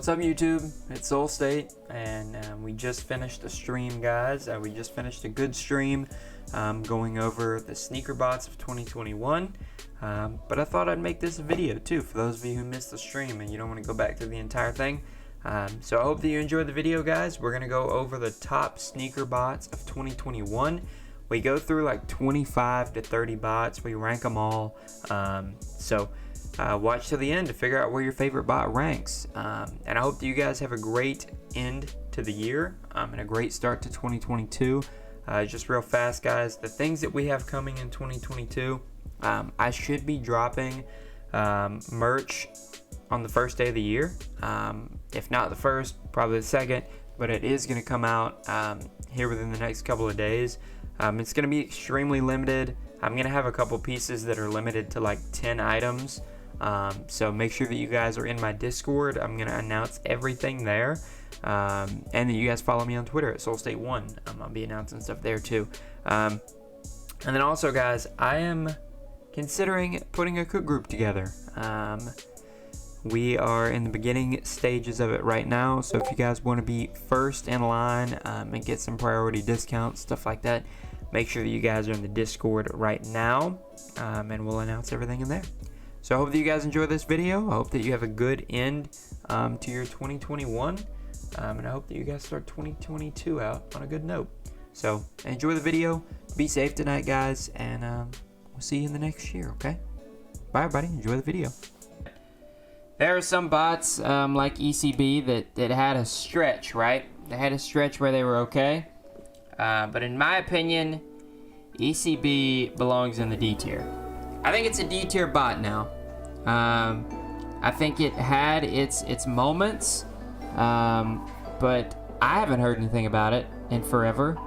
What's up YouTube? It's Solestate, and we just finished a stream, guys. We just finished a good stream going over the sneaker bots of 2021, but I thought I'd make this a video too for those of you who missed the stream and you don't want to go back through the entire thing. So I hope that you enjoyed the video, guys. We're gonna go over the top sneaker bots of 2021. We go through like 25 to 30 bots. We rank them all. Watch till the end to figure out where your favorite bot ranks. And I hope that you guys have a great end to the year and a great start to 2022. Just real fast, guys, the things that we have coming in 2022, I should be dropping merch on the first day of the year. If not the first, probably the second, but it is going to come out here within the next couple of days. It's going to be extremely limited. I'm going to have a couple pieces that are limited to like 10 items. So make sure that you guys are in my Discord. I'm going to announce everything there. And then you guys follow me on Twitter at Solestate1. I'll be announcing stuff there too. And then also, guys, I am considering putting a cook group together. We are in the beginning stages of it right now. So if you guys want to be first in line and get some priority discounts, stuff like that, make sure that you guys are in the Discord right now. And we'll announce everything in there. So I hope that you guys enjoy this video. I hope that you have a good end to your 2021. And I hope that you guys start 2022 out on a good note. So enjoy the video. Be safe tonight, guys. And we'll see you in the next year, okay? Bye, everybody. Enjoy the video. There are some bots like ECB that had a stretch, right? They had a stretch where they were okay. But in my opinion, ECB belongs in the D tier. I think it's a D tier bot now. I think it had its moments, but I haven't heard anything about it in forever.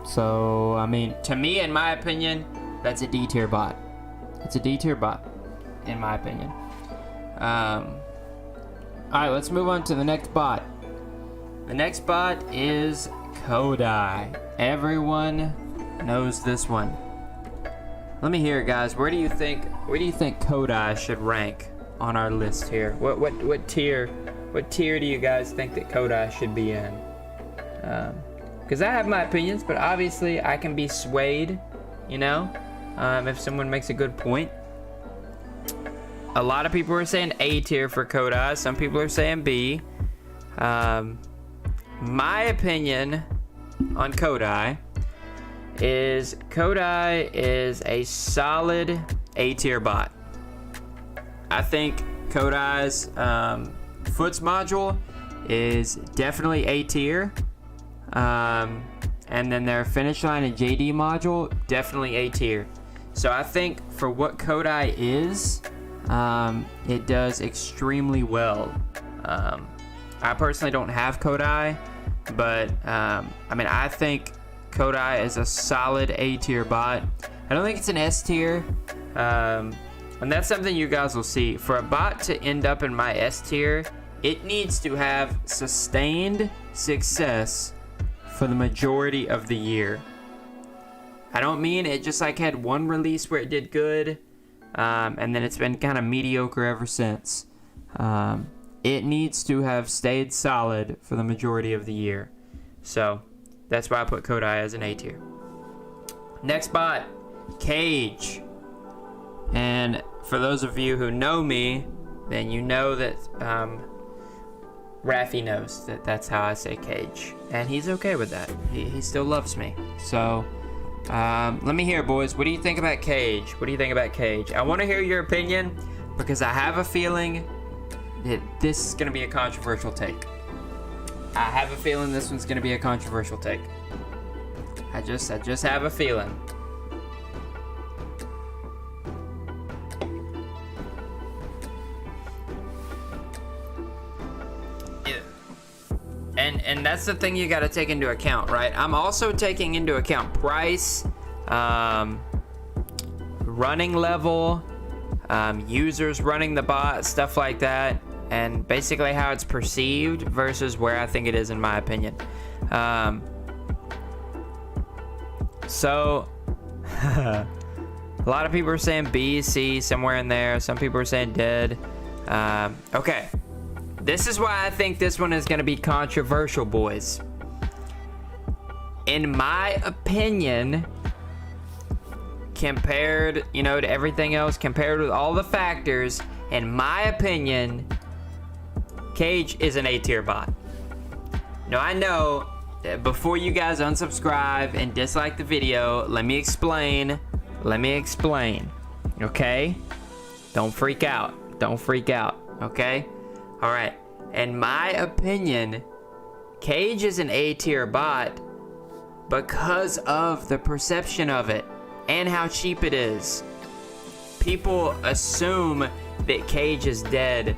So I mean, to me, in my opinion, that's a D tier bot. It's a D tier bot, in my opinion. All right, let's move on to the next bot. The next bot is Kodai. Everyone knows this one. Let me hear it, guys. Where do you think Kodai should rank on our list here? What tier do you guys think that Kodai should be in? Because I have my opinions, but obviously I can be swayed, you know, if someone makes a good point. A lot of people are saying A tier for Kodai. Some people are saying B. My opinion on Kodai is a solid A tier bot. I think Kodai's Foots module is definitely A tier. And then their Finish Line and JD module, definitely A tier. So I think for what Kodai is, it does extremely well. I personally don't have Kodai, but I mean, I think Kodai is a solid A tier bot. I don't think it's an S tier, and that's something you guys will see. For a bot to end up in my S tier, it needs to have sustained success for the majority of the year. I don't mean it just like had one release where it did good, and then it's been kind of mediocre ever since. It needs to have stayed solid for the majority of the year. So that's why I put Kodai as an A tier. Next bot, Cage. And for those of you who know me, then you know that Raffy knows that that's how I say Cage. And he's okay with that. He still loves me. So let me hear, boys. What do you think about Cage? What do you think about Cage? I want to hear your opinion because I have a feeling that this is going to be a controversial take. I have a feeling this one's going to be a controversial take. I just have a feeling. Yeah. And that's the thing you got to take into account, right? I'm also taking into account price, running level, users running the bot, stuff like that. And basically how it's perceived versus where I think it is in my opinion. So a lot of people are saying B, C, somewhere in there. Some people are saying dead. Okay. This is why I think this one is going to be controversial, boys. In my opinion, compared, you know, to everything else, compared with all the factors, in my opinion, Cage is an A-tier bot. Now, I know that before you guys unsubscribe and dislike the video, let me explain. Okay? Don't freak out. Okay? Alright. In my opinion, Cage is an A-tier bot because of the perception of it and how cheap it is. People assume that Cage is dead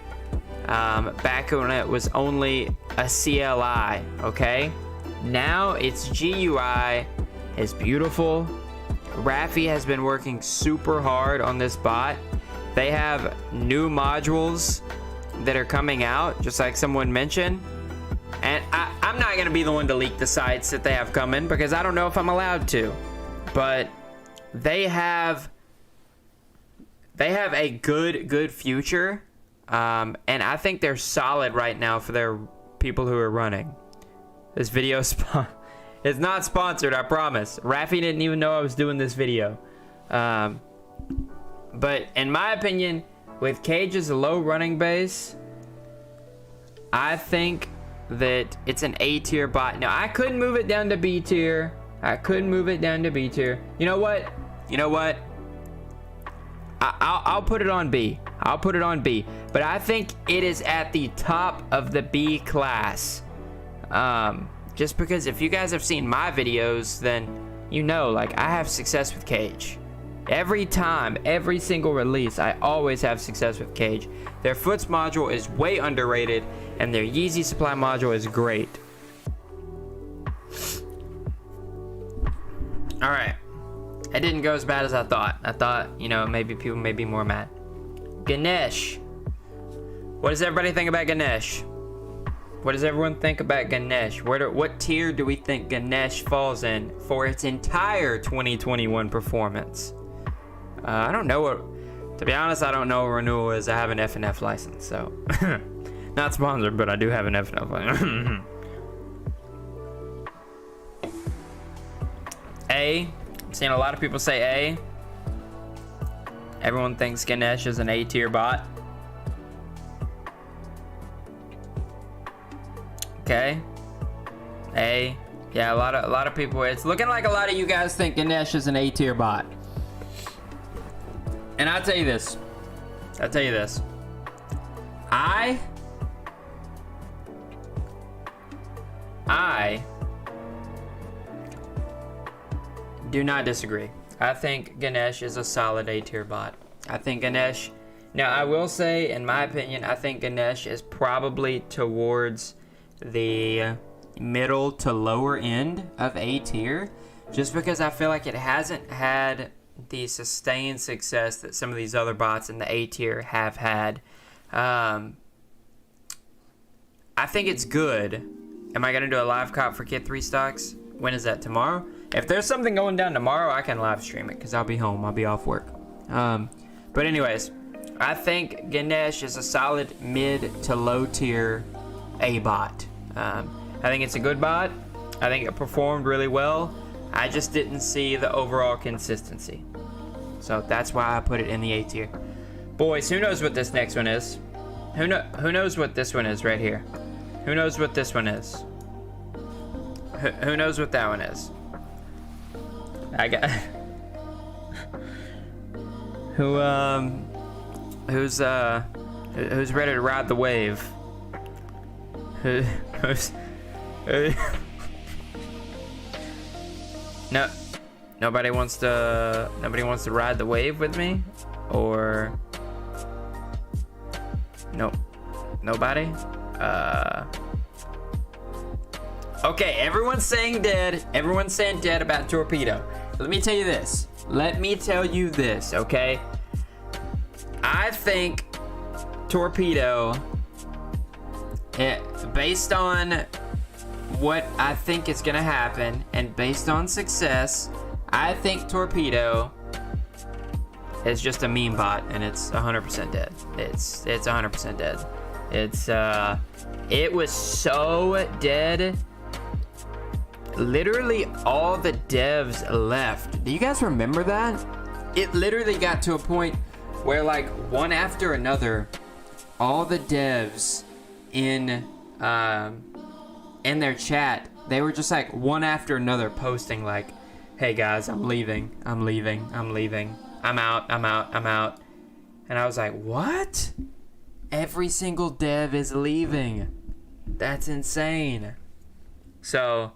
back when it was only a CLI, okay? Now it's GUI, it's beautiful. Rafi has been working super hard on this bot. They have new modules that are coming out, just like someone mentioned. And I'm not gonna be the one to leak the sites that they have coming because I don't know if I'm allowed to. But they have a good future. And I think they're solid right now for their people who are running. This video is not sponsored, I promise. Rafi didn't even know I was doing this video. But in my opinion, with Cage's low running base, I think that it's an A tier bot. Now, I could move it down to B tier. You know what? I'll put it on B. But I think it is at the top of the B class. Just because if you guys have seen my videos, then you know, like, I have success with Cage. Every single release, I always have success with Cage. Their Foots module is way underrated, and their Yeezy supply module is great. Alright. It didn't go as bad as I thought. I thought, you know, maybe people may be more mad. Ganesh. What does everybody think about Ganesh? What does everyone think about Ganesh? What tier do we think Ganesh falls in for its entire 2021 performance? I don't know to be honest, I don't know what renewal is. I have an FNF license, so. Not sponsored, but I do have an FNF license. A. I'm seeing a lot of people say A. Everyone thinks Ganesh is an A tier bot. Okay. A. Yeah, a lot of people. It's looking like a lot of you guys think Ganesh is an A tier bot. And I'll tell you this. I do not disagree. I think Ganesh is a solid A tier bot. I think Ganesh. Now, I will say, in my opinion, I think Ganesh is probably towards the middle to lower end of A tier, just because I feel like it hasn't had the sustained success that some of these other bots in the A tier have had. I think it's good. Am I gonna do a live cop for Kit 3 stocks? When is that? Tomorrow? If there's something going down tomorrow, I can live stream it because I'll be home. I'll be off work. But anyways, I think Ganesh is a solid mid to low tier A bot. I think it's a good bot. I think it performed really well. I just didn't see the overall consistency. So that's why I put it in the A tier. Boys, who knows what this next one is? Who knows what this one is right here? Who knows what this one is? Who knows what that one is? I got who's ready to ride the wave? No, nobody wants to ride the wave with me, or nope, nobody. Okay, everyone's saying dead. Everyone's saying dead about Torpedo. Let me tell you this. Okay? I think Torpedo, based on what I think is gonna happen and based on success, I think Torpedo it's just a meme bot, and it's 100% dead. It's 100% dead. It was so dead. Literally all the devs left. Do you guys remember that? It literally got to a point where, like, one after another, all the devs in their chat, they were just like one after another posting like, hey guys, I'm leaving, I'm out. And I was like, what? Every single dev is leaving. That's insane. So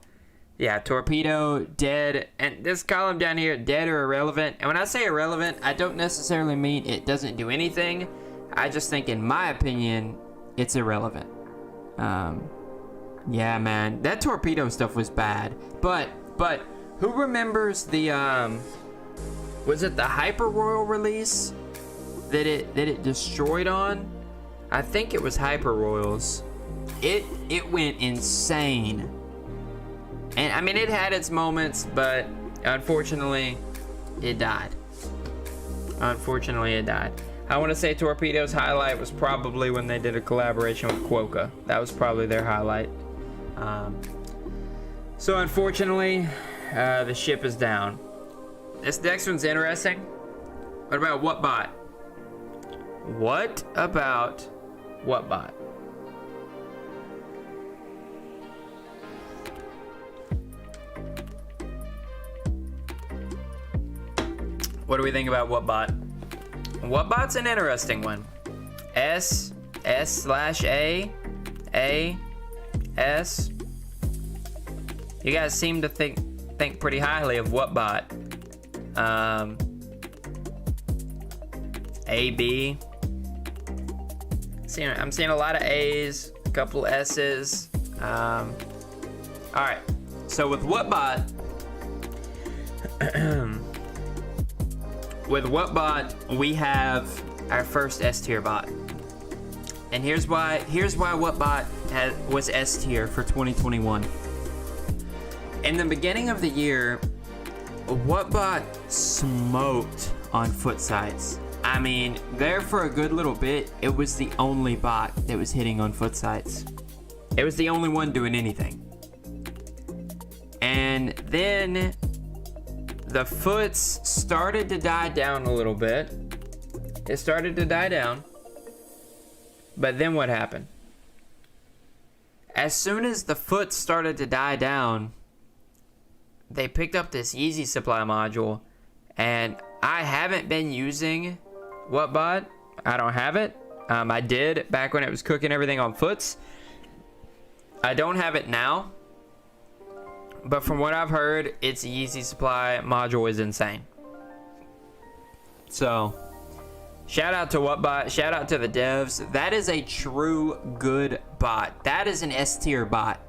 yeah, Torpedo, dead. And this column down here, dead or irrelevant. And when I say irrelevant, I don't necessarily mean it doesn't do anything. I just think, in my opinion, it's irrelevant. Yeah, man, that Torpedo stuff was bad. But who remembers the was it the Hyper Royal release that it destroyed on? I think it was Hyper Royals. It went insane. And I mean, it had its moments, but unfortunately it died. I want to say Torpedo's highlight was probably when they did a collaboration with Quokka. That was probably their highlight. So unfortunately, the ship is down. This next one's interesting. What about WhatBot? What about WhatBot? What do we think about WhatBot? WhatBot's an interesting one. S/A, A, S. You guys seem to think pretty highly of WhatBot. A, B. I'm seeing a lot of A's, a couple S's. All right. So with WhatBot, we have our first S tier bot, and here's why WhatBot was S tier for 2021. In the beginning of the year, WhatBot smoked on foot sites. I mean, there for a good little bit, it was the only bot that was hitting on foot sites. It was the only one doing anything. And then the foots started to die down a little bit. It started to die down. But then what happened? As soon as the foots started to die down, they picked up this Yeezy supply module, and I haven't been using WhatBot. I don't have it. I did back when it was cooking everything on foots. I don't have it now, but from what I've heard, its Yeezy supply module is insane. So shout out to WhatBot, shout out to the devs. That is a true good bot. That is an S tier bot,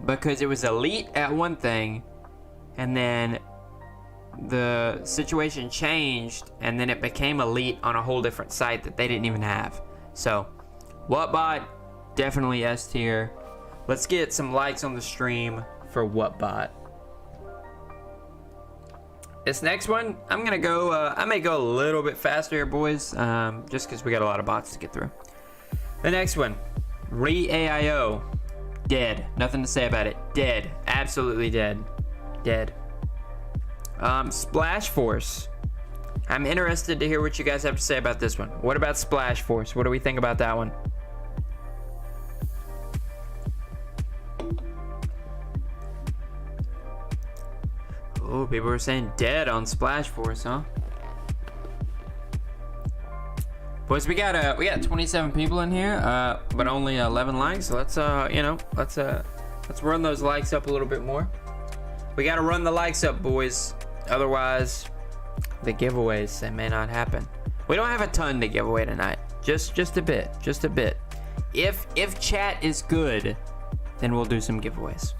because it was elite at one thing, and then the situation changed, and then it became elite on a whole different site that they didn't even have. So WhatBot, definitely S tier. Let's get some likes on the stream for WhatBot. This next one, I'm gonna go, I may go a little bit faster here, boys, just because we got a lot of bots to get through. The next one, AIO, dead. Nothing to say about it. Dead. Absolutely dead. Dead. Splashforce. I'm interested to hear what you guys have to say about this one. What about Splashforce? What do we think about that one? Oh, people are saying dead on Splashforce, huh? Boys, we got 27 people in here, but only 11 likes. So let's run those likes up a little bit more. We gotta run the likes up, boys. Otherwise, the giveaways, they may not happen. We don't have a ton to give away tonight. Just a bit. If chat is good, then we'll do some giveaways.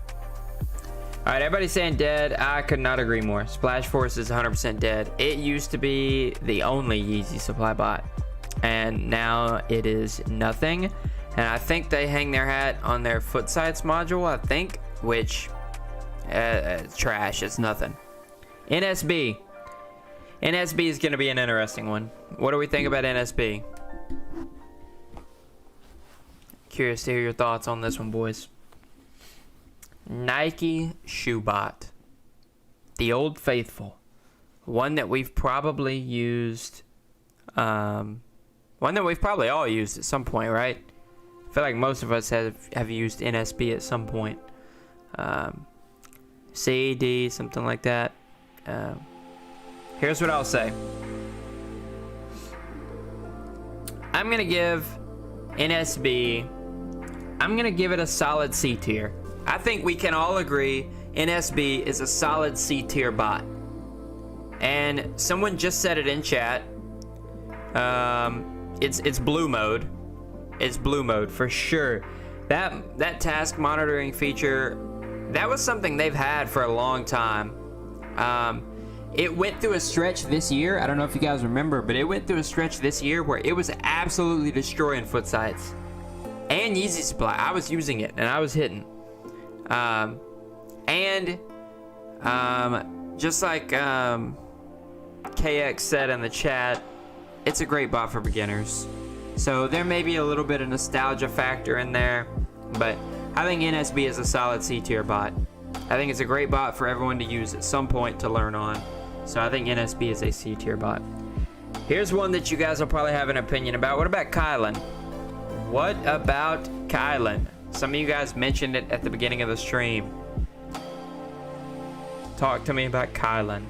All right, everybody's saying dead. I could not agree more. Splashforce is 100% dead. It used to be the only Yeezy supply bot, and now it is nothing. And I think they hang their hat on their foot sites module, I think, which trash. It's nothing. NSB. NSB is going to be an interesting one. What do we think about NSB? Curious to hear your thoughts on this one, boys. Nike Shoebot. The Old Faithful. One that we've probably used. One that we've probably all used at some point, right? I feel like most of us have used NSB at some point. CAD, something like that. Here's what I'll say. I'm going to give NSB, I'm going to give it a solid C tier. I think we can all agree NSB is a solid C tier bot. And someone just said it in chat. It's blue mode. It's blue mode for sure. That task monitoring feature, that was something they've had for a long time. It went through a stretch this year. I don't know if you guys remember, but it went through a stretch this year where it was absolutely destroying foot sites and Yeezy Supply. I was using it and I was hitting. Just like KX said in the chat, it's a great bot for beginners. So there may be a little bit of nostalgia factor in there, but I think NSB is a solid C tier bot. I think it's a great bot for everyone to use at some point to learn on. So I think NSB is a C tier bot. Here's one that you guys will probably have an opinion about. What about Kylan? What about Kylan? Some of you guys mentioned it at the beginning of the stream. Talk to me about Kylan.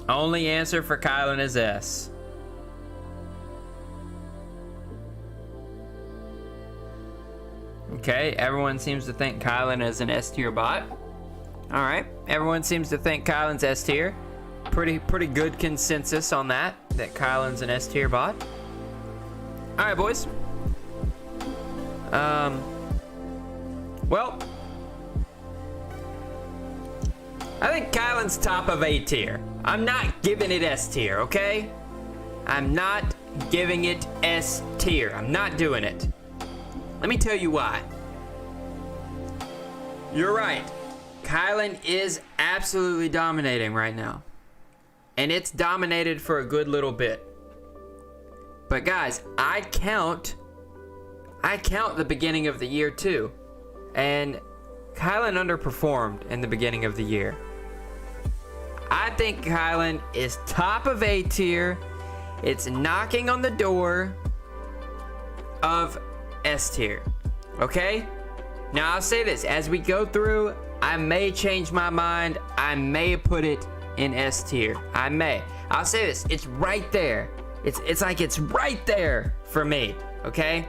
Only answer for Kylan is S. Okay, everyone seems to think Kylan is an S tier bot. Alright, everyone seems to think Kylan's S tier. Pretty good consensus on that Kylan's an S tier bot. Alright, boys. Well, I think Kylan's top of A tier. I'm not giving it S tier, okay? I'm not giving it S tier. I'm not doing it. Let me tell you why. You're right. Kylan is absolutely dominating right now. And it's dominated for a good little bit. But guys, I count the beginning of the year too. And Kylan underperformed in the beginning of the year. I think Kylan is top of A tier. It's knocking on the door of S tier. Okay? Now I'll say this, as we go through, I may change my mind. I may put it in S tier. I may. I'll say this, it's right there. It's like it's right there for me. Okay?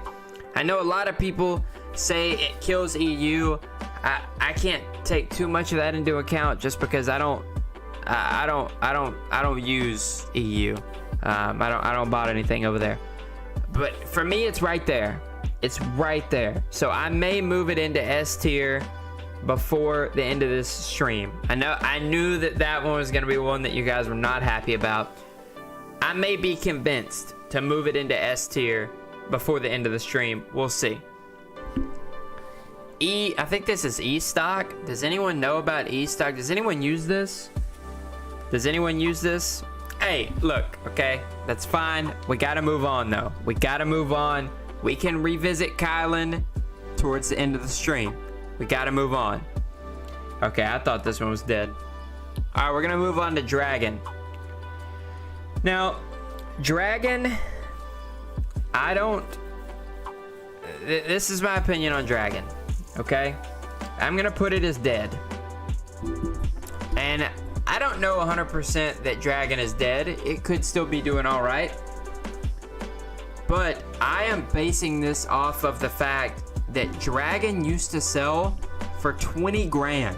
I know a lot of people say it kills EU. I can't take too much of that into account just because I don't use EU. I don't bot anything over there. But for me, it's right there. It's right there. So I may move it into S tier before the end of this stream. I knew that one was gonna be one that you guys were not happy about. I may be convinced to move it into S tier before the end of the stream. We'll see. I think this is E stock. Does anyone know about E stock? Does anyone use this? Does anyone use this? Hey, look, okay, that's fine. We gotta move on though. We gotta move on. We can revisit Kylan towards the end of the stream. We gotta move on. Okay, I thought this one was dead. All right, we're gonna move on to Dragon. Now, Dragon, this is my opinion on Dragon, okay? I'm gonna put it as dead. And I don't know 100% that Dragon is dead. It could still be doing all right. But I am basing this off of the fact that Dragon used to sell for 20 grand.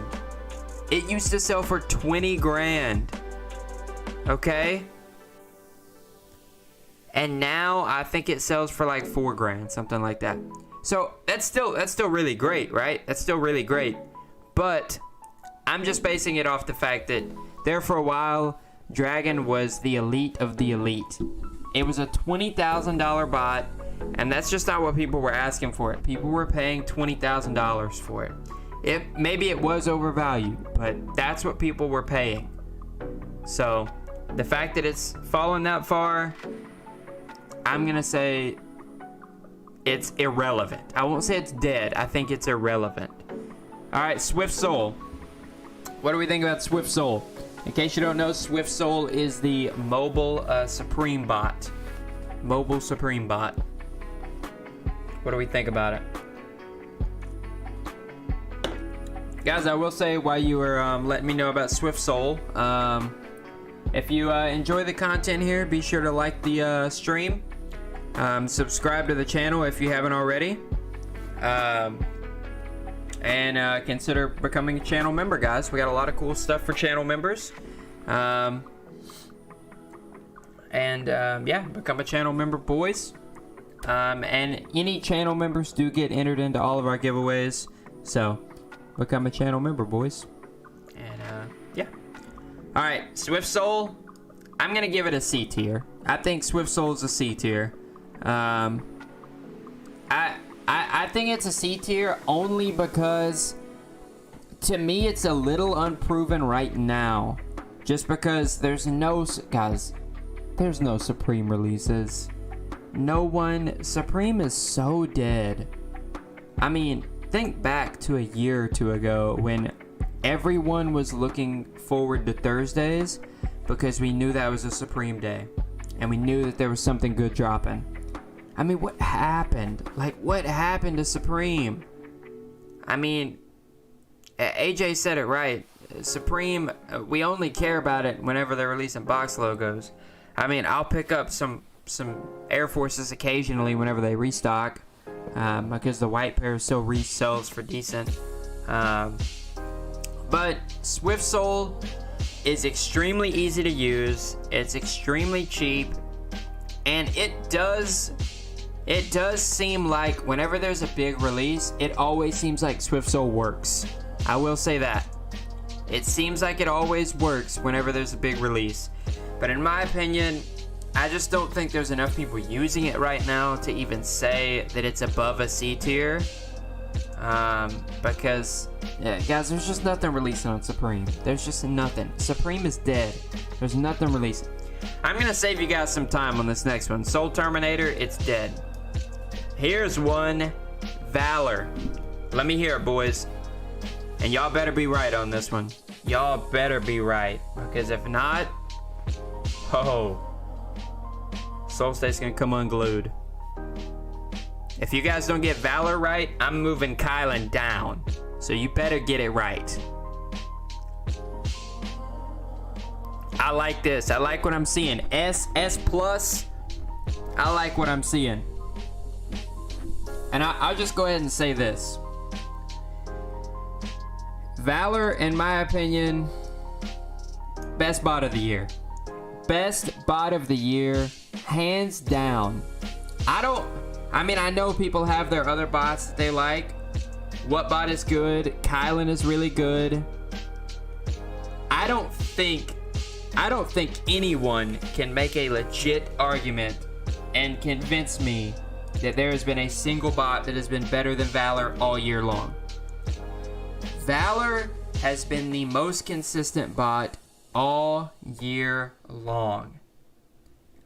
It used to sell for 20 grand. Okay? And now I think it sells for like 4 grand, something like that. So that's still really great, right? That's still really great. But I'm just basing it off the fact that there for a while, Dragon was the elite of the elite. It was a $20,000 bot, and that's just not what people were asking for it. People were paying $20,000 for it. maybe it was overvalued, but that's what people were paying. So the fact that it's fallen that far, I'm gonna say it's irrelevant. I won't say it's dead. I think it's irrelevant. All right, Swift Soul. What do we think about Swift Soul? In case you don't know, Swift Soul is the mobile Supreme bot. Mobile Supreme bot. What do we think about it? Guys, I will say while you were letting me know about Swift Soul, if you enjoy the content here, be sure to like the stream. Subscribe to the channel if you haven't already. And consider becoming a channel member, guys. We got a lot of cool stuff for channel members. Yeah, become a channel member, boys. And any channel members do get entered into all of our giveaways. So, become a channel member, boys. And, yeah. Alright, Swift Soul. I'm gonna give it a C tier. I think Swift Soul is a C tier. I think it's a C tier only because, to me, it's a little unproven right now. Just because there's no Supreme releases. No one. Supreme is so dead. I mean, think back to a year or two ago when everyone was looking forward to Thursdays because we knew that was a Supreme day. And we knew that there was something good dropping. I mean, what happened? Like, what happened to Supreme? I mean, AJ said it right. Supreme, we only care about it whenever they're releasing box logos. I mean, I'll pick up some Air Forces occasionally whenever they restock, because the white pair still resells for decent. But Swift Soul is extremely easy to use. It's extremely cheap, and it does seem like whenever there's a big release, it always seems like Swift Soul works. I will say that. It seems like it always works whenever there's a big release. But in my opinion, I just don't think there's enough people using it right now to even say that it's above a C tier. Because, yeah, guys, there's just nothing releasing on Supreme. There's just nothing. Supreme is dead. There's nothing releasing. I'm gonna save you guys some time on this next one. Soul Terminator, it's dead. Here's one, Valor. Let me hear it, boys. And y'all better be right on this one. Y'all better be right. Because if not, Solestate's gonna come unglued. If you guys don't get Valor right, I'm moving Kylan down. So you better get it right. I like this. I like what I'm seeing. S plus. I like what I'm seeing. And I'll just go ahead and say this. Valor, in my opinion, best bot of the year. Best bot of the year, hands down. I know people have their other bots that they like. WhatBot is good. Kylan is really good. I don't think anyone can make a legit argument and convince me that there has been a single bot that has been better than Valor all year long. Valor has been the most consistent bot all year long.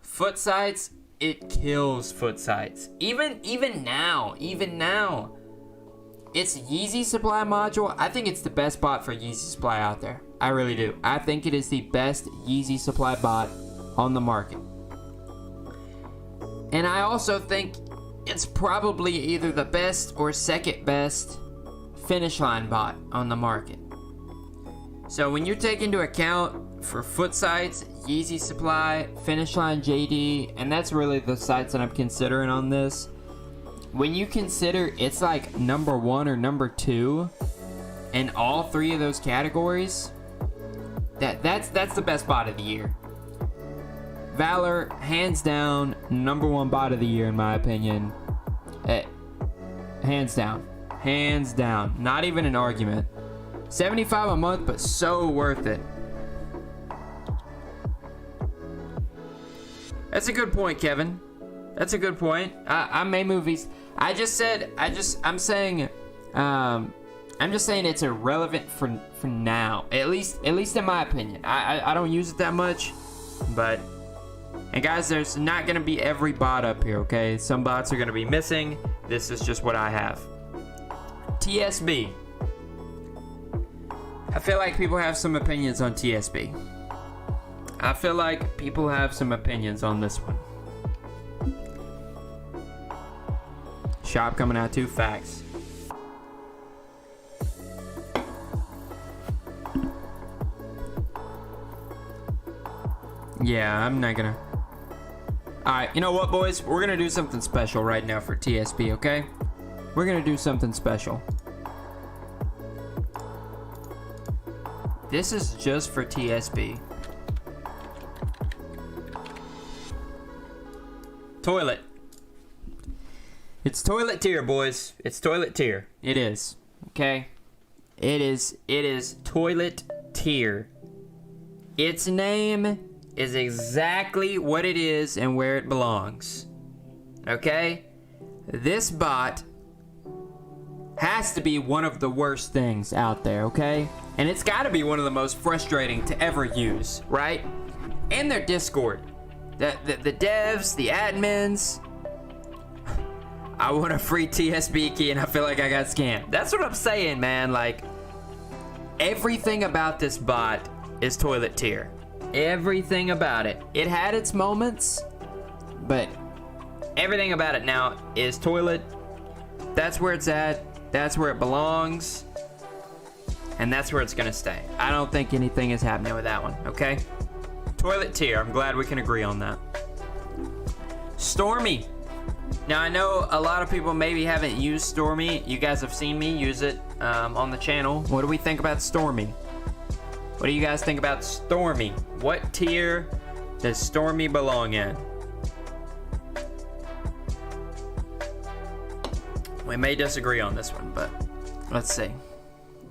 Foot sites, it kills foot sites. Even now. It's Yeezy supply module. I think it's the best bot for Yeezy supply out there. I really do. I think it is the best Yeezy supply bot on the market. And I also think it's probably either the best or second best finish line bot on the market. So when you take into account for foot sites, Yeezy supply, finish line JD, and that's really the sites that I'm considering on this. When you consider it's like number 1 or number 2 in all 3 of those categories, that's the best bot of the year. Valor, hands down, number 1 bot of the year in my opinion. Hands down. Hands down. Not even an argument. $75 a month, but so worth it. That's a good point, Kevin. That's a good point. I may move these. I'm saying, I I'm just saying it's irrelevant for now. At least in my opinion. I don't use it that much, but and guys, there's not gonna be every bot up here, okay? Some bots are gonna be missing. This is just what I have. TSB. I feel like people have some opinions on TSB. I feel like people have some opinions on this one. Shop coming out too, facts. Yeah, I'm not gonna. Alright, you know what, boys? We're gonna do something special right now for TSB, okay? We're gonna do something special. This is just for TSB. Toilet. It's toilet tier, boys. It's toilet tier. It is. Okay? It is toilet tier. Its name is exactly what it is and where it belongs. Okay? This bot has to be one of the worst things out there, okay? And it's got to be one of the most frustrating to ever use, right? And their Discord. The devs, the admins. I want a free TSB key and I feel like I got scammed. That's what I'm saying, man. Like, everything about this bot is toilet tier. Everything about it. It had its moments, but everything about it now is toilet. That's where it's at. That's where it belongs. And that's where it's gonna stay. I don't think anything is happening with that one, okay? Toilet tier. I'm glad we can agree on that. Stormy. Now, I know a lot of people maybe haven't used Stormy. You guys have seen me use it on the channel. What do we think about Stormy? What do you guys think about Stormy? What tier does Stormy belong in? We may disagree on this one, but let's see.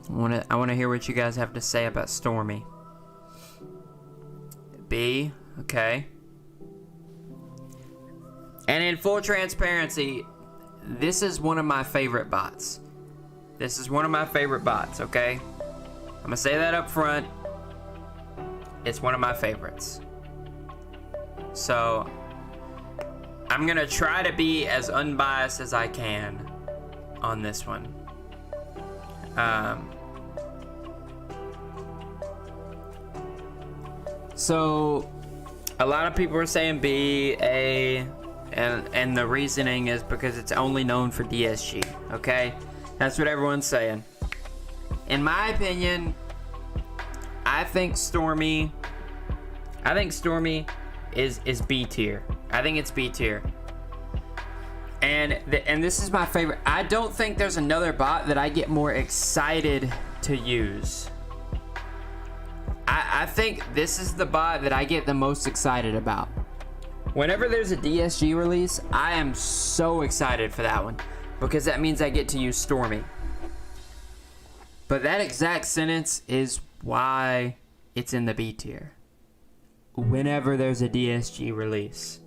I want to hear what you guys have to say about Stormy. B, okay. And in full transparency, this is one of my favorite bots. This is one of my favorite bots, okay? I'm gonna say that up front. It's one of my favorites. So, I'm gonna try to be as unbiased as I can on this one. So, a lot of people are saying B, A, and the reasoning is because it's only known for DSG, okay? That's what everyone's saying. In my opinion, I think Stormy is B tier. I think it's B tier. And this is my favorite. I don't think there's another bot that I get more excited to use. I think this is the bot that I get the most excited about. Whenever there's a DSG release, I am so excited for that one because that means I get to use Stormy. But that exact sentence is why it's in the B tier. Whenever there's a DSG release.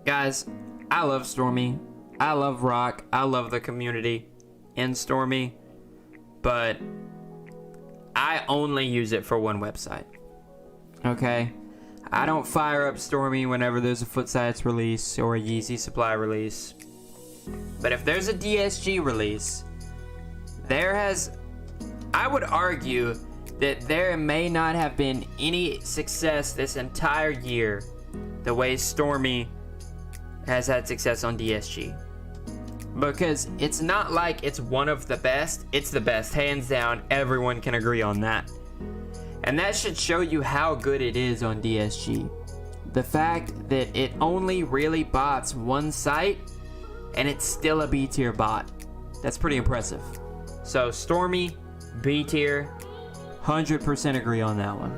Guys, I love Stormy. I love Rock. I love the community in Stormy. But I only use it for one website. Okay? I don't fire up Stormy whenever there's a Footsites release or a Yeezy Supply release. But if there's a DSG release, I would argue that there may not have been any success this entire year the way Stormy has had success on DSG. Because it's not like it's one of the best, it's the best, hands down. Everyone can agree on that. And that should show you how good it is on DSG. The fact that it only really bots one site and it's still a B tier bot. That's pretty impressive. So Stormy, B tier, 100% agree on that one.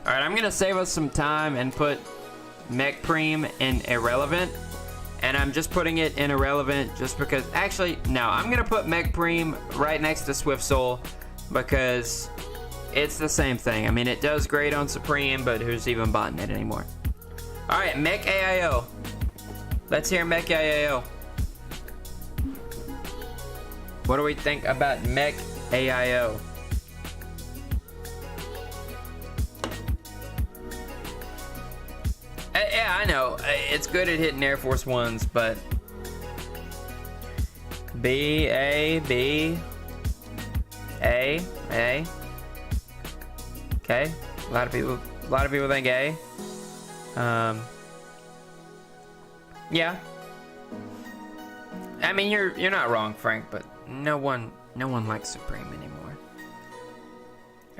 Alright, I'm gonna save us some time and put Mech Preem in irrelevant. And I'm just putting it in irrelevant just because, actually, no, I'm gonna put Mech Preem right next to Swift Soul because it's the same thing. I mean, it does great on Supreme, but who's even botting it anymore? Alright, Mech AIO. Let's hear Mech AIO. What do we think about Mech AIO? Yeah, I know. It's good at hitting Air Force Ones, but... B, A, B... A, A... Okay. A lot of people think A. Yeah. I mean, you're not wrong, Frank, but no one likes Supreme anymore.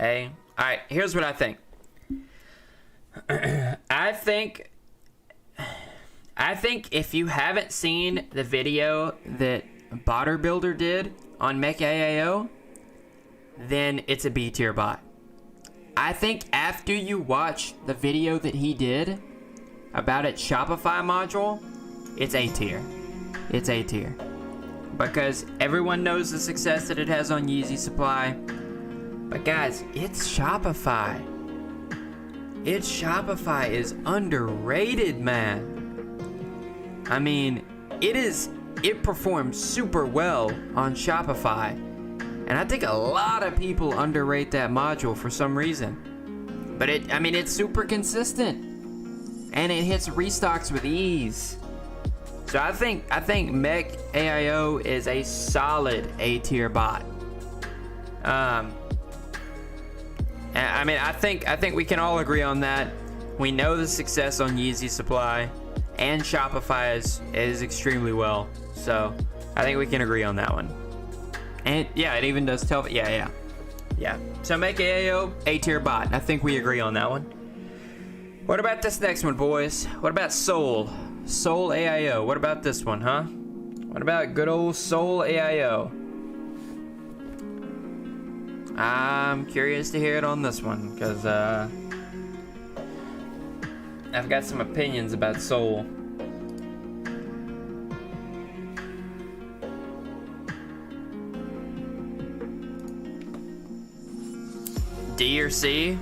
A. All right, here's what I think. I think if you haven't seen the video that Botter Builder did on Mech AIO, then it's a B tier bot. I think after you watch the video that he did about its Shopify module, it's A tier. It's A tier. Because everyone knows the success that it has on Yeezy Supply. But guys, its Shopify. Its Shopify is underrated, man. I mean, it performs super well on Shopify. And I think a lot of people underrate that module for some reason. But it's super consistent. And it hits restocks with ease. So I think Mech AIO is a solid A tier bot. I think we can all agree on that. We know the success on Yeezy Supply and Shopify is extremely well. So I think we can agree on that one. And yeah, it even does tell. Yeah. So Mech AIO, A tier bot. I think we agree on that one. What about this next one, boys? What about Soul AIO? What about this one, huh? What about good old Soul AIO? I'm curious to hear it on this one, because I've got some opinions about Soul. D or C?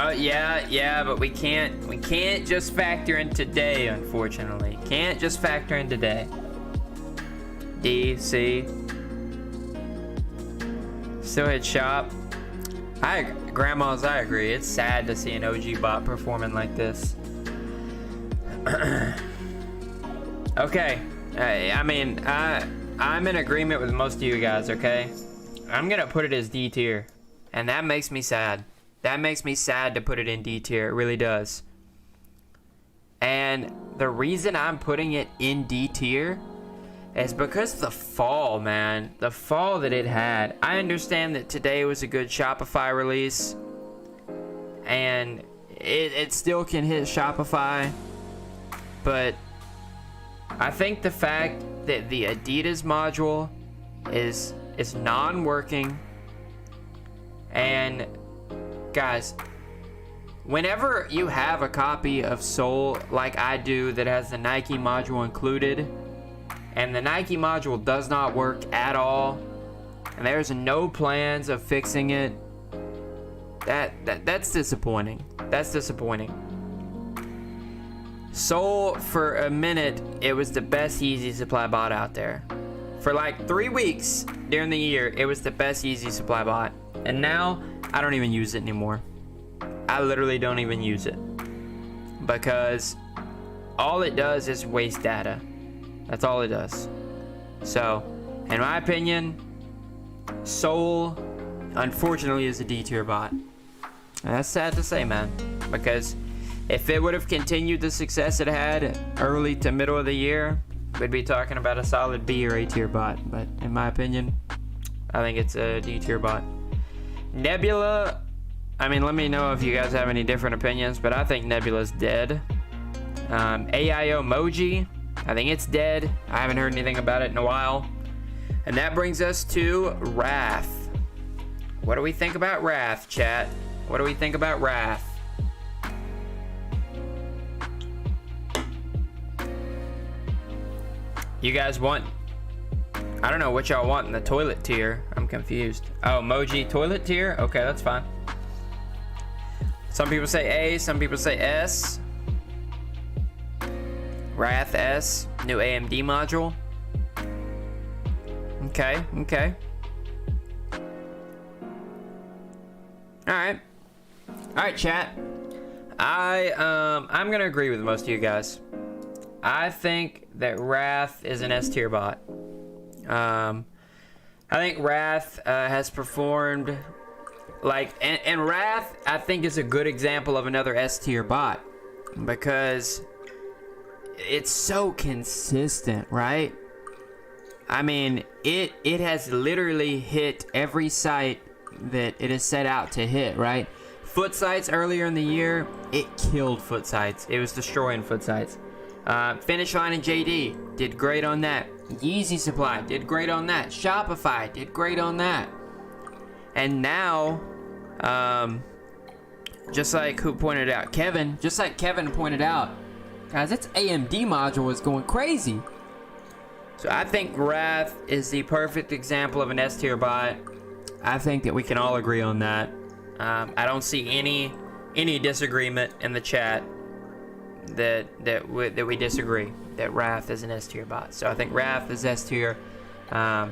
Oh yeah, but we can't just factor in today, unfortunately. Can't just factor in today. D, C. Still hit shop. Grandma's, I agree. It's sad to see an OG bot performing like this. Okay. I'm in agreement with most of you guys, okay? I'm gonna put it as D tier. And that makes me sad. That makes me sad to put it in D tier. It really does. And the reason I'm putting it in D tier is because the fall, man. The fall that it had. I understand that today was a good Shopify release. And it still can hit Shopify. But I think the fact that the Adidas module is non-working. And guys, whenever you have a copy of Soul like I do that has the Nike module included, and the Nike module does not work at all, and there's no plans of fixing it, that's disappointing. That's disappointing. Soul, for a minute, it was the best Yeezy Supply bot out there. For like 3 weeks during the year, it was the best Yeezy Supply bot. And now, I don't even use it anymore. I literally don't even use it. Because all it does is waste data. That's all it does. So, in my opinion, Soul, unfortunately, is a D tier bot. And that's sad to say, man. Because if it would have continued the success it had early to middle of the year, we'd be talking about a solid B or A tier bot. But in my opinion, I think it's a D tier bot. Nebula, let me know if you guys have any different opinions, but I think Nebula's dead. AIO Moji, I think it's dead. I haven't heard anything about it in a while. And that brings us to Wrath. What do we think about Wrath, chat? What do we think about Wrath? You guys want... I don't know what y'all want in the toilet tier. I'm confused. Oh, Moji toilet tier? Okay, that's fine. Some people say A, some people say S. Wrath S, new AMD module. Okay, okay. Alright. Alright, chat. I'm gonna agree with most of you guys. I think that Wrath is an S tier bot. I think Wrath has performed like, and Wrath I think is a good example of another S tier bot because it's so consistent, right? I mean, it has literally hit every site that it is set out to hit, right? Foot sites earlier in the year, it killed foot sites. It was destroying foot sites. Finish Line and JD did great on that. Yeezy Supply did great on that. Shopify did great on that. And now, just like who pointed out, Kevin, just like Kevin pointed out, guys, its AMD module is going crazy. So I think Wrath is the perfect example of an S tier bot. I think that we can all agree on that. I don't see any disagreement in the chat that we disagree that Wrath is an S tier bot. So I think Wrath is S tier. The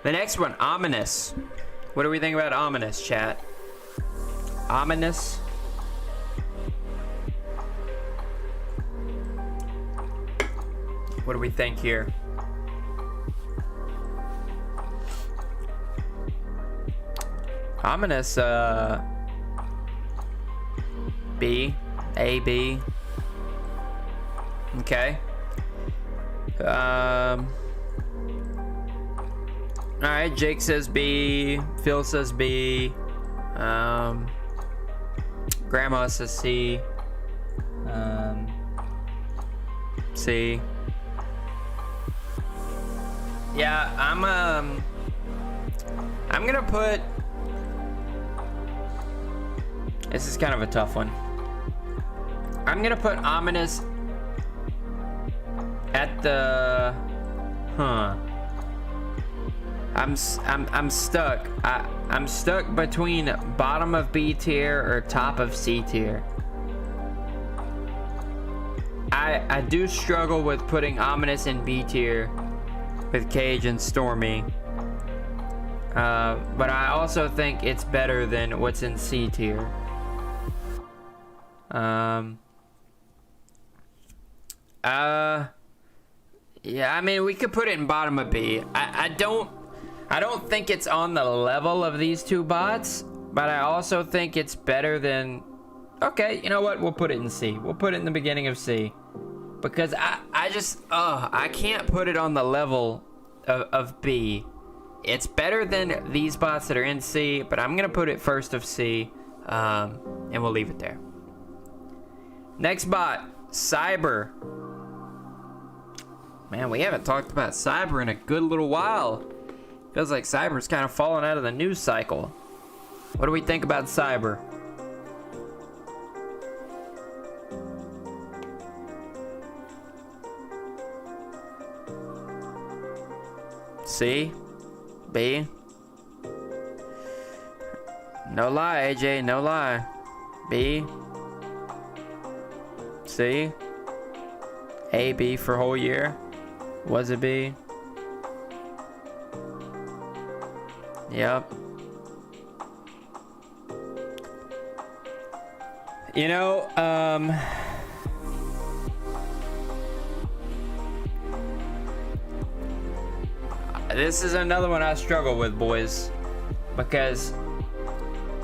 next one, Ominous. What do we think about Ominous, chat? Ominous. What do we think here? Ominous, B, A, B. Okay. Alright, Jake says B, Phil says B, Grandma says C, C. Yeah, I'm gonna put, this is kind of a tough one. I'm gonna put Ominous at the, I'm stuck. I'm stuck between bottom of B tier or top of C tier. I do struggle with putting Ominous in B tier with Cage and Stormy. But I also think it's better than what's in C tier. Yeah, I mean, we could put it in bottom of B. I don't think it's on the level of these two bots, but I also think it's better than, okay, you know what? We'll put it in C. We'll put it in the beginning of C. Because I can't put it on the level of B. It's better than these bots that are in C, but I'm gonna put it first of C, and we'll leave it there. Next bot, Cyber. Man, we haven't talked about Cyber in a good little while. Feels like Cyber's kind of fallen out of the news cycle. What do we think about Cyber? C? B? No lie, AJ, no lie. B? C? A, B for whole year? Was it B? Yep. You know, this is another one I struggle with, boys, because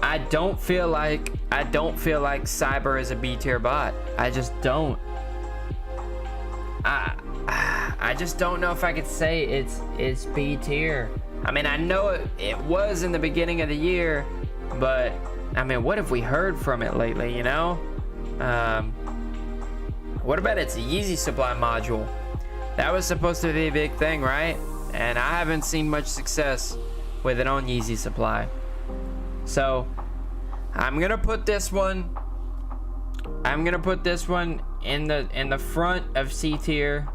I don't feel like Cyber is a B tier bot. I just don't. I just don't know if I could say it's B tier. I mean, I know it was in the beginning of the year, but I mean, what have we heard from it lately, you know? What about its Yeezy Supply module? That was supposed to be a big thing, right? And I haven't seen much success with it on Yeezy Supply. So I'm gonna put this one in the front of C tier.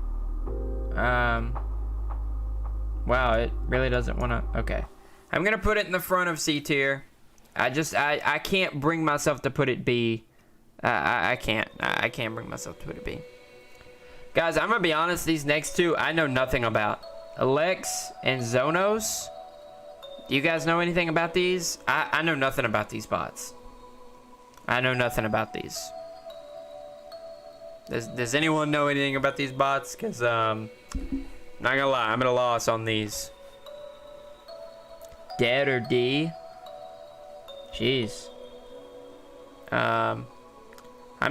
Wow, it really doesn't want to. Okay, I'm gonna put it in the front of C tier. I can't bring myself to put it B. I can't bring myself to put it B. Guys, I'm gonna be honest. These next two I know nothing about. Alex and Zonos. Do you guys know anything about these? I know nothing about these bots. I know nothing about these. Does anyone know anything about these bots? Because, not gonna lie, I'm at a loss on these. Dead or D? Jeez. I'm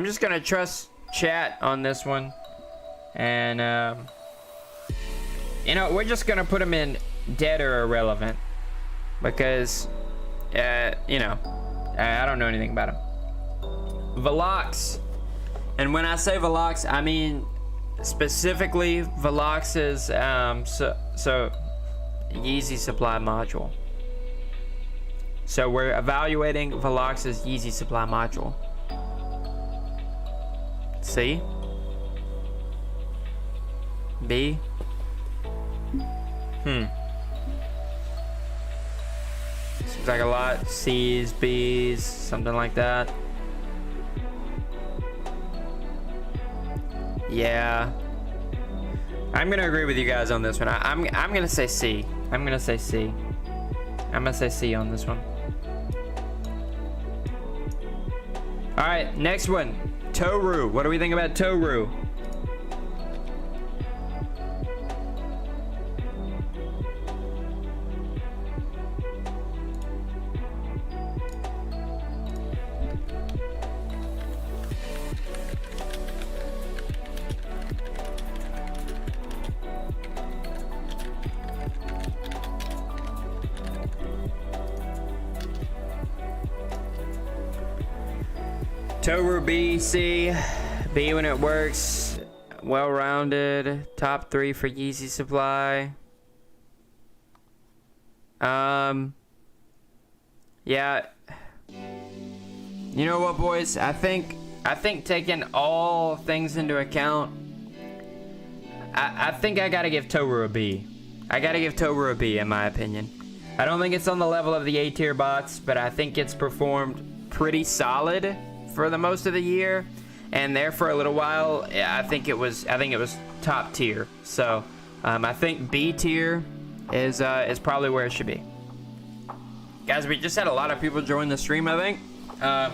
just gonna trust chat on this one. And, you know, we're just gonna put them in dead or irrelevant. Because, you know, I don't know anything about them. Velox. And when I say Velox, I mean specifically Velox's so Yeezy supply module. So we're evaluating Velox's Yeezy supply module. C? B? Seems like a lot. C's, B's, something like that. Yeah. I'm gonna agree with you guys on this one. I'm gonna say C. I'm gonna say C. I'm gonna say C on this one. Alright, next one. Toru. What do we think about Toru? Toru B, C. B when it works. Well-rounded. Top 3 for Yeezy supply. Yeah. You know what, boys? I think taking all things into account, I think I gotta give Toru a B. I gotta give Toru a B, in my opinion. I don't think it's on the level of the A tier bots, but I think it's performed pretty solid for the most of the year, and there for a little while. I think it was top tier. So I think B tier is probably where it should be. Guys, we just had a lot of people join the stream, I think. I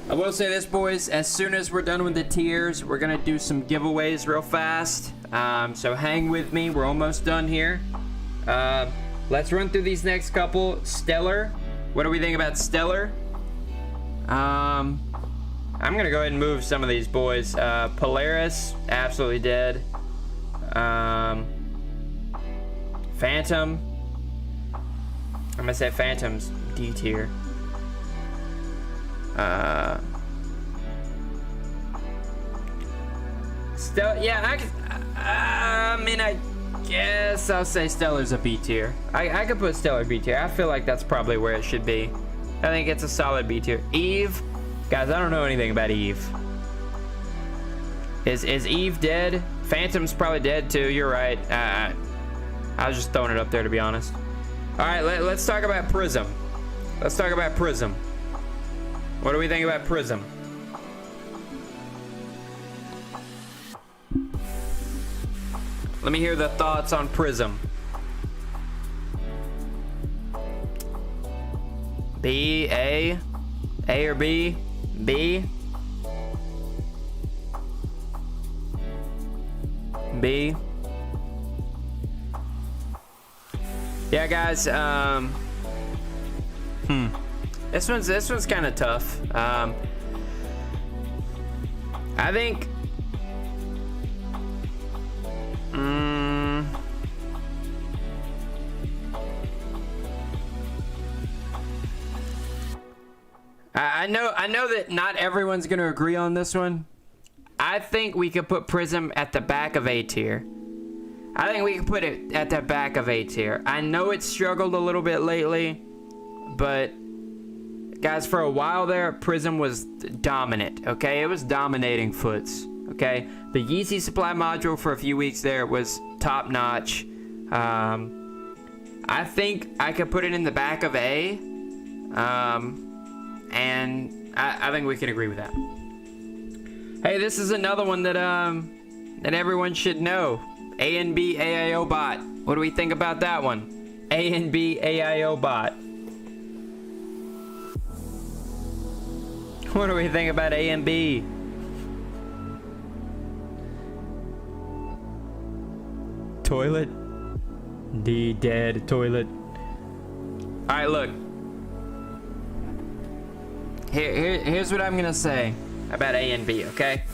will say this, boys, as soon as we're done with the tiers, we're gonna do some giveaways real fast. So hang with me, we're almost done here. Let's run through these next couple. Stellar, what do we think about Stellar? I'm gonna go ahead and move some of these boys. Polaris, absolutely dead. Phantom, I'm gonna say Phantom's D tier. Yeah, I mean, I guess I'll say Stellar's a B tier. I could put Stellar B tier. I feel like that's probably where it should be. I think it's a solid B tier. Eve, guys, I don't know anything about Eve. Is Eve dead? Phantom's probably dead too. You're right. I was just throwing it up there, to be honest. All right, let's talk about Prism. Let's talk about Prism. What do we think about Prism? Let me hear the thoughts on Prism. B, A or B? B? B? Yeah, guys, This one's kind of tough. I think I know that not everyone's gonna agree on this one. I think we could put Prism at the back of A tier. I think we can put it at the back of A tier. I know it's struggled a little bit lately, but guys, for a while there, Prism was dominant, okay? It was dominating foots, okay? The Yeezy supply module for a few weeks there was top notch. I think I could put it in the back of A, and I think we can agree with that. Hey, this is another one that that everyone should know. A and B AIO Bot. What do we think about that one? A and B AIO Bot. What do we think about A and B? Toilet? D dead toilet. Alright, look. Here's what I'm gonna say about A and B, okay?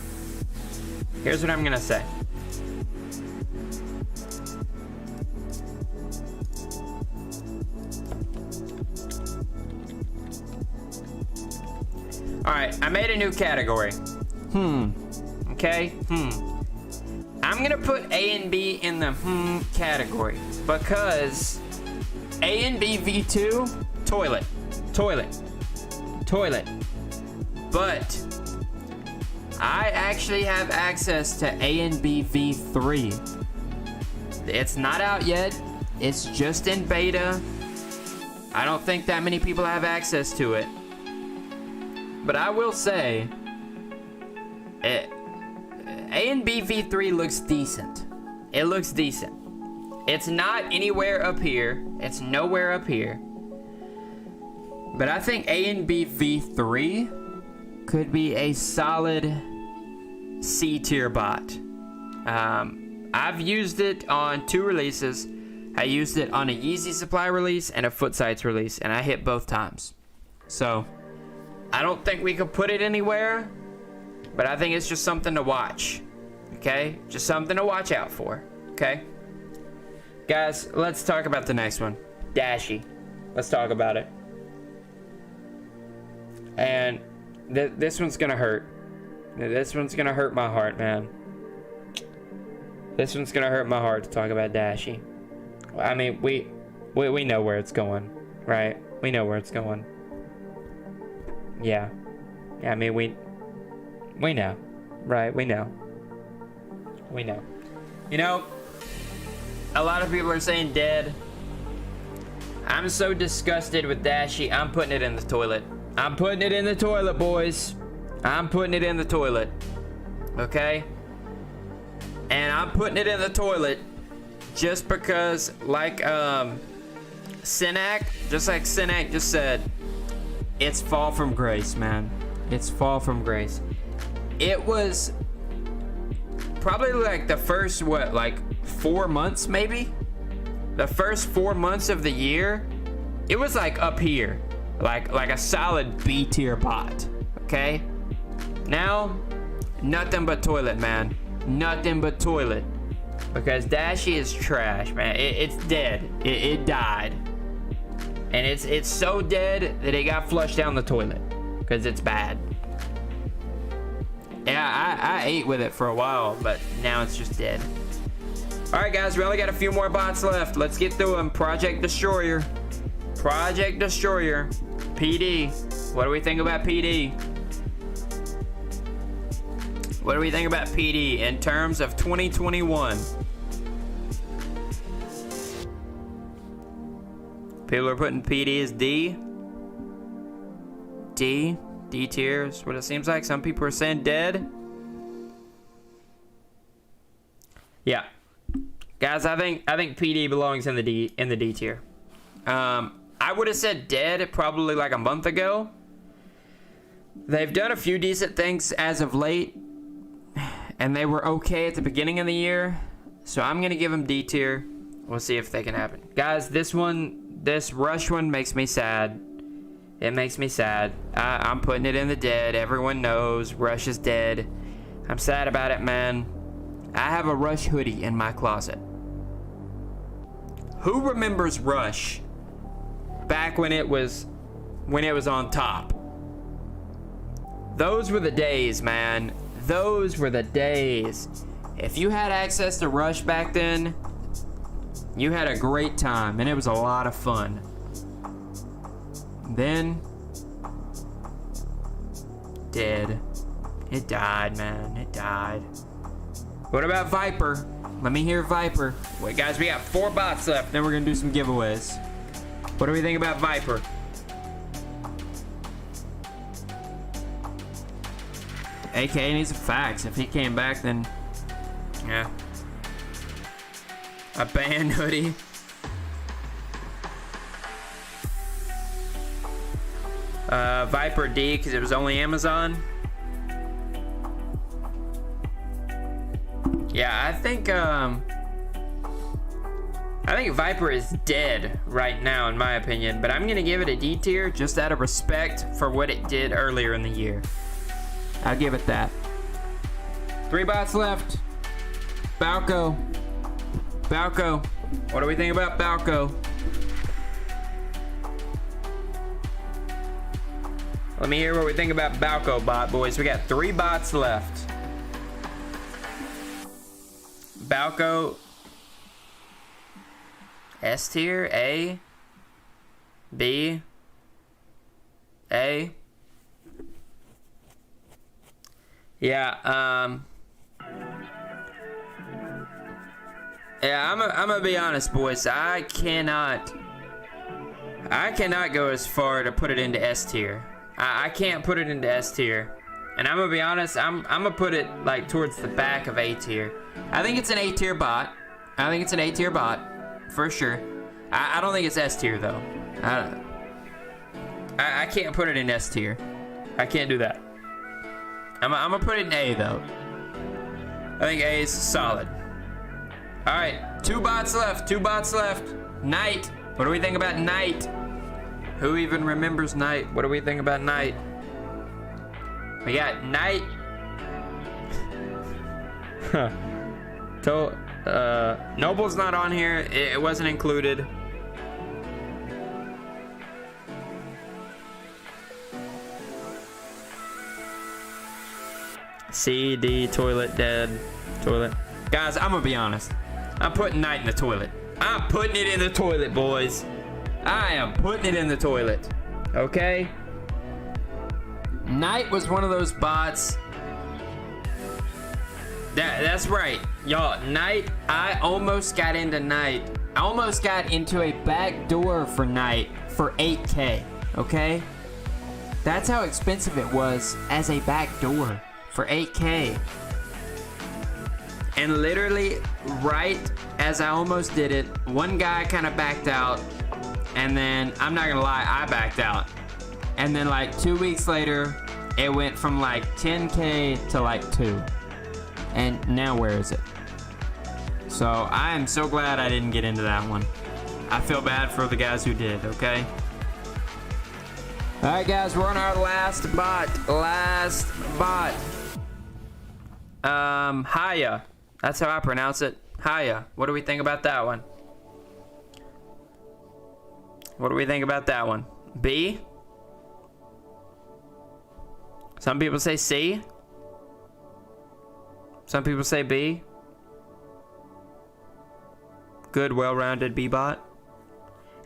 Here's what I'm gonna say. Alright, I made a new category. Okay? I'm gonna put A and B in the category because A and B V2, toilet. But I actually have access to A and B V3. It's not out yet. It's just in beta. I don't think that many people have access to it. But I will say, A and B V3 looks decent. It looks decent. It's not anywhere up here. It's nowhere up here. But I think A and B V3 could be a solid C tier bot. I've used it on 2 releases. I used it on a Yeezy Supply release and a Footsites release, and I hit both times. So I don't think we could put it anywhere, but I think it's just something to watch. Okay? Just something to watch out for. Okay? Guys, let's talk about the next one. Dashie. Let's talk about it. And this one's gonna hurt. This one's gonna hurt my heart, man. This one's gonna hurt my heart to talk about Dashie. I mean, we know where it's going, right? We know where it's going. Yeah, I mean, we know, right? We know. You know, a lot of people are saying dead. I'm so disgusted with Dashie, I'm putting it in the toilet. I'm putting it in the toilet, boys. I'm putting it in the toilet. Okay? And I'm putting it in the toilet just because, like, Synac just said, it's fall from grace, man. It's fall from grace. It was probably like the first, 4 months maybe? The first 4 months of the year, it was like up here. Like a solid B tier bot. Okay? Now, nothing but toilet, man. Nothing but toilet. Because Dashie is trash, man. It's dead. It died. And it's so dead that it got flushed down the toilet. Because it's bad. Yeah, I ate with it for a while, but now it's just dead. Alright guys, we only got a few more bots left. Let's get through them. Project Destroyer. Project Destroyer. PD. What do we think about PD? What do we think about PD in terms of 2021? People are putting PD as D. D tier is what it seems like. Some people are saying dead. Yeah. Guys, I think PD belongs in the D tier. I would have said dead probably like a month ago. They've done a few decent things as of late, and they were okay at the beginning of the year. So I'm gonna give them D tier. We'll see if they can happen. Guys, this rush one makes me sad. It makes me sad. I'm putting it in the dead. Everyone knows Rush is dead. I'm sad about it, man. I have a Rush hoodie in my closet. Who remembers Rush back when it was on top? Those were the days, man. Those were the days. If you had access to Rush back then, you had a great time, and it was a lot of fun. Then, dead. It died, man. It died. What about Viper? Let me hear Viper. Wait, guys, we got 4 bots left. Then we're gonna do some giveaways. What do we think about Viper? AKA needs some facts. If he came back, then yeah. A band hoodie. Viper D, because it was only Amazon. Yeah, I think Viper is dead right now, in my opinion. But I'm gonna give it a D tier, just out of respect for what it did earlier in the year. I'll give it that. 3 bots left. Balco. Balco. What do we think about Balco? Let me hear what we think about Balco bot, boys. We got 3 bots left. Balco. S tier, A, B, A. Yeah, I'm gonna be honest, boys. I cannot go as far to put it into S tier. I can't put it into S tier. And I'm gonna be honest, I'm gonna put it like towards the back of A tier. I think it's an A tier bot. I think it's an A tier bot, for sure. I don't think it's S tier though. I can't put it in S tier. I can't do that. I'm gonna put it in A though. I think A is solid. All right, 2 bots left. 2 bots left. Knight. What do we think about Knight? Who even remembers Knight? What do we think about Knight? We got Knight. Noble's not on here. It wasn't included. C, D, toilet, dead, toilet. Guys, I'm gonna be honest. I'm putting Knight in the toilet. I'm putting it in the toilet, boys. I am putting it in the toilet. Okay? Knight was one of those bots. That's right. Y'all, Knight, I almost got into Knight. I almost got into a backdoor for Knight for 8K. Okay? That's how expensive it was as a backdoor for 8K. And literally, right as I almost did it, one guy kind of backed out. And then, I'm not gonna lie, I backed out. And then like 2 weeks later, it went from like 10K to like 2. And now where is it? So I am so glad I didn't get into that one. I feel bad for the guys who did, okay? Alright guys, we're on our last bot. Last bot. Haya. That's how I pronounce it. Haya. What do we think about that one? What do we think about that one? B? Some people say C. Some people say B. Good, well-rounded B bot.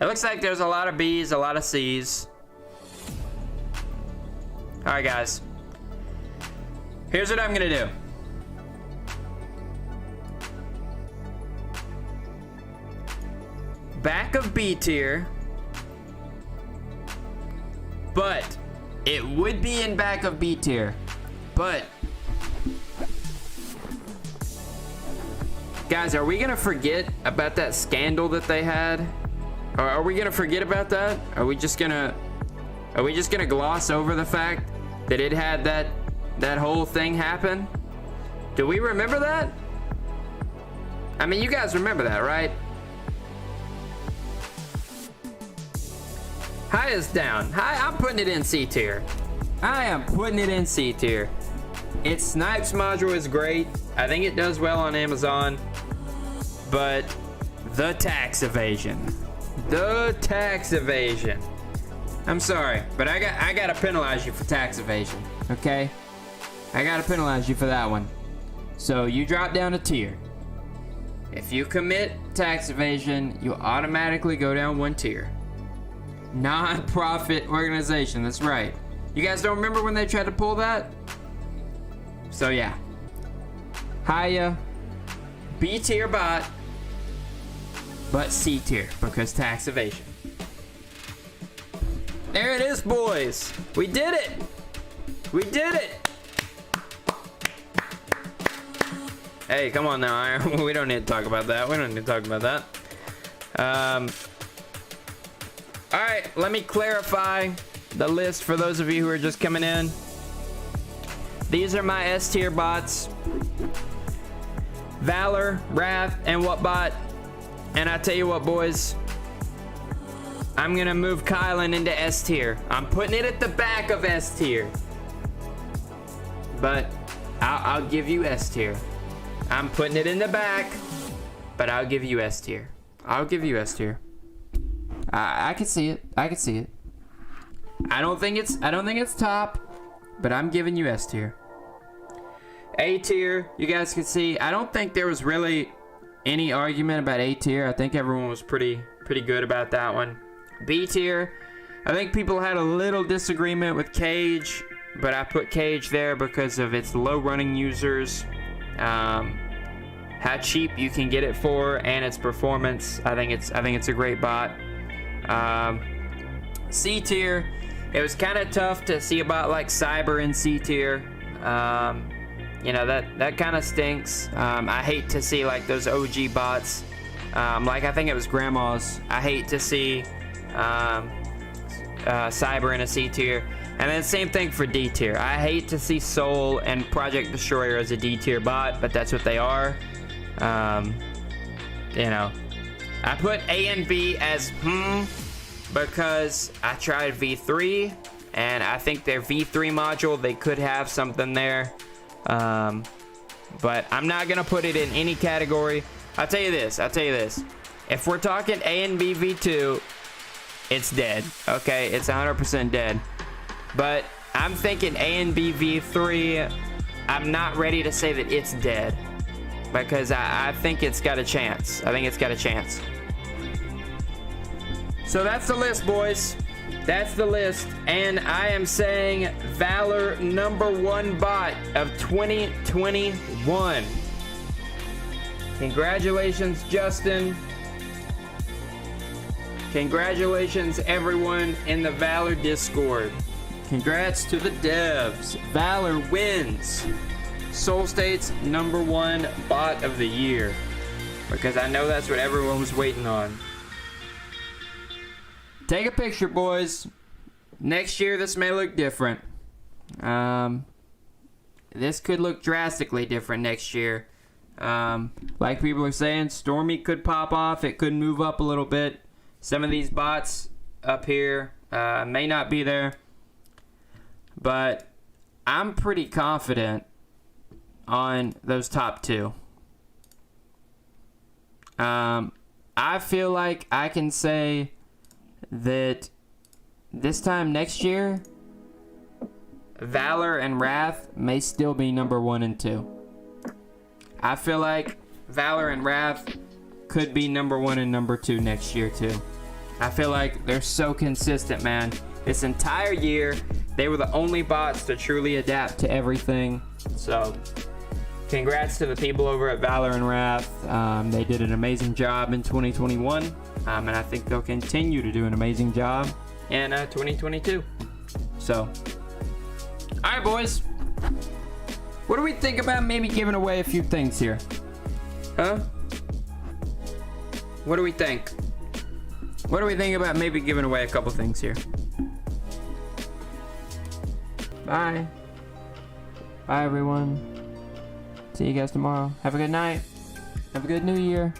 It looks like there's a lot of B's, a lot of C's. Alright guys. Here's what I'm gonna do. Back of B tier. But it would be in back of B tier. But guys, are we gonna forget about that scandal that they had? Or are we gonna forget about that? Are we just gonna gloss over the fact that it had that whole thing happen? Do we remember that? I mean, you guys remember that, right? Haya's down. I'm putting it in C tier. I am putting it in C tier. Its snipes module is great. I think it does well on Amazon. But the tax evasion. The tax evasion. I'm sorry, but I gotta penalize you for tax evasion, okay? I gotta penalize you for that one. So you drop down a tier. If you commit tax evasion, you automatically go down 1 tier. Non-profit organization, that's right. You guys don't remember when they tried to pull that? So yeah. Haya, B tier bot, but C tier because tax evasion. There it is, boys. We did it. We did it. Hey, come on now. We don't need to talk about that. We don't need to talk about that. All right, let me clarify the list for those of you who are just coming in. These are my S tier bots: Valor, Wrath, and WhatBot. And I tell you what, boys, I'm gonna move Kylan into S tier. I'm putting it at the back of S tier, but I'll give you S tier. I'm putting it in the back, but I'll give you S tier. I'll give you S tier. I can see it. I can see it. I don't think it's top, but I'm giving you S tier. A tier, you guys can see. I don't think there was really any argument about A tier. I think everyone was pretty good about that one. B tier, I think people had a little disagreement with Cage, but I put Cage there because of its low running users, how cheap you can get it for, and its performance. I think it's a great bot. C tier, it was kind of tough to see a bot like Cyber in C tier. You know, that kind of stinks. I hate to see like those OG bots, like I think it was Grandma's. I hate to see Cyber in a C tier. And then same thing for D tier. I hate to see Soul and Project Destroyer as a D tier bot, but that's what they are. You know, I put A and B as because I tried V3 and I think their V3 module, they could have something there. But I'm not gonna put it in any category. I'll tell you this. If we're talking A and B V2, it's dead. Okay, it's 100% dead. But I'm thinking A and B V3. I'm not ready to say that it's dead because I think it's got a chance. I think it's got a chance. So that's the list, boys. That's the list. And I am saying Valor #1 bot of 2021. Congratulations, Justin. Congratulations, everyone in the Valor Discord. Congrats to the devs. Valor wins Solestate's #1 bot of the year. Because I know that's what everyone was waiting on. Take a picture, boys. Next year, this may look different. This could look drastically different next year. Like people are saying, Stormy could pop off. It could move up a little bit. Some of these bots up here may not be there. But I'm pretty confident on those top two. I feel like I can say that this time next year, Valor and Wrath may still be #1 and 2. I feel like Valor and Wrath could be #1 and #2 next year too. I feel like they're so consistent, man. This entire year, they were the only bots to truly adapt to everything. So, congrats to the people over at Valor and Wrath. They did an amazing job in 2021. And I think they'll continue to do an amazing job in 2022. So, all right, boys. What do we think about maybe giving away a few things here? Huh? What do we think? What do we think about maybe giving away a couple things here? Bye. Bye, everyone. See you guys tomorrow. Have a good night. Have a good new year.